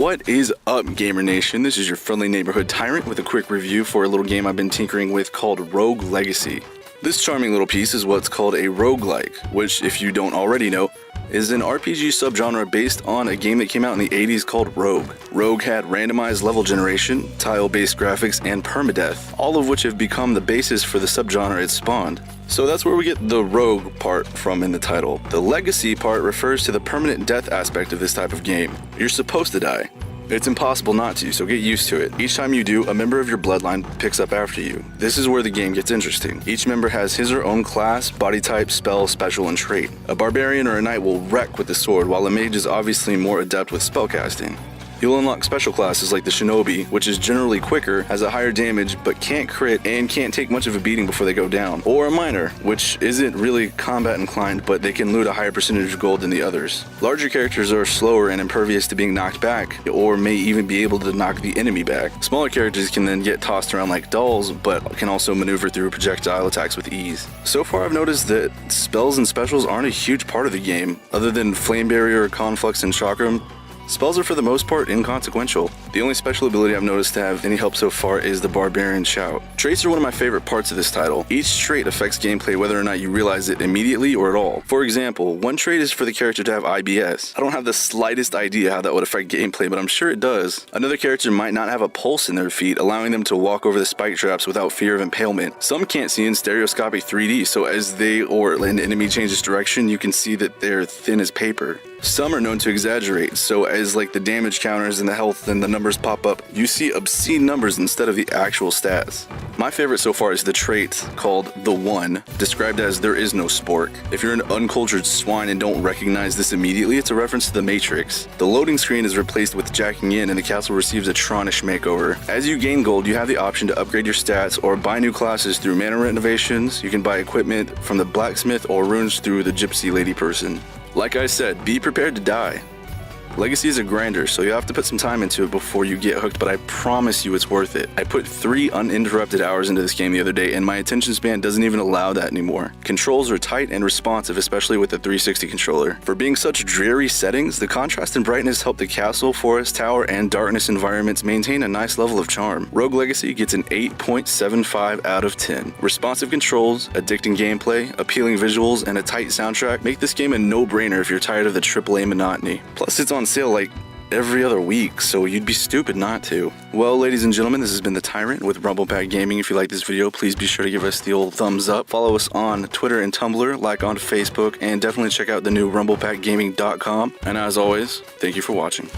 What is up, Gamer Nation? This is your friendly neighborhood Tyrant with a quick review for a little game I've been tinkering with called Rogue Legacy. This charming little piece is what's called a roguelike, which, if you don't already know, is an RPG subgenre based on a game that came out in the 80s called Rogue. Rogue had randomized level generation, tile-based graphics, and permadeath, all of which have become the basis for the subgenre it spawned. So that's where we get the rogue part from in the title. The legacy part refers to the permanent death aspect of this type of game. You're supposed to die. It's impossible not to, so get used to it. Each time you do, a member of your bloodline picks up after you. This is where the game gets interesting. Each member has his or her own class, body type, spell, special, and trait. A barbarian or a knight will wreck with the sword, while a mage is obviously more adept with spellcasting. You'll unlock special classes like the shinobi, which is generally quicker, has a higher damage, but can't crit and can't take much of a beating before they go down. Or a miner, which isn't really combat inclined, but they can loot a higher percentage of gold than the others. Larger characters are slower and impervious to being knocked back, or may even be able to knock the enemy back. Smaller characters can then get tossed around like dolls, but can also maneuver through projectile attacks with ease. So far I've noticed that spells and specials aren't a huge part of the game. Other than Flame Barrier, Conflux, and Chakram, spells are for the most part inconsequential. The only special ability I've noticed to have any help so far is the Barbarian Shout. Traits are one of my favorite parts of this title. Each trait affects gameplay whether or not you realize it immediately or at all. For example, one trait is for the character to have IBS. I don't have the slightest idea how that would affect gameplay, but I'm sure it does. Another character might not have a pulse in their feet, allowing them to walk over the spike traps without fear of impalement. Some can't see in stereoscopic 3D, so as they or an enemy changes direction, you can see that they're thin as paper. Some are known to exaggerate, so as like the damage counters and the health and the numbers pop up, you see obscene numbers instead of the actual stats. My favorite so far is the trait called the One, described as there is no spork. If you're an uncultured swine and don't recognize this immediately, it's a reference to the Matrix. The loading screen is replaced with jacking in and the castle receives a Tronish makeover. As you gain gold, you have the option to upgrade your stats or buy new classes through mana renovations. You can buy equipment from the blacksmith or runes through the gypsy lady person. Like I said, be prepared to die. Legacy is a grinder, so you have to put some time into it before you get hooked, but I promise you it's worth it. I put 3 uninterrupted hours into this game the other day, and my attention span doesn't even allow that anymore. Controls are tight and responsive, especially with the 360 controller. For being such dreary settings, the contrast and brightness help the castle, forest, tower, and darkness environments maintain a nice level of charm. Rogue Legacy gets an 8.75 out of 10. Responsive controls, addicting gameplay, appealing visuals, and a tight soundtrack make this game a no-brainer if you're tired of the AAA monotony. Plus, it's on sale like every other week, so you'd be stupid not to. Well, ladies and gentlemen, this has been the Tyrant with Rumble Pack Gaming. If you like this video, please be sure to give us the old thumbs up. Follow us on Twitter and Tumblr, like on Facebook, and definitely check out the new rumblepackgaming.com. And as always, thank you for watching.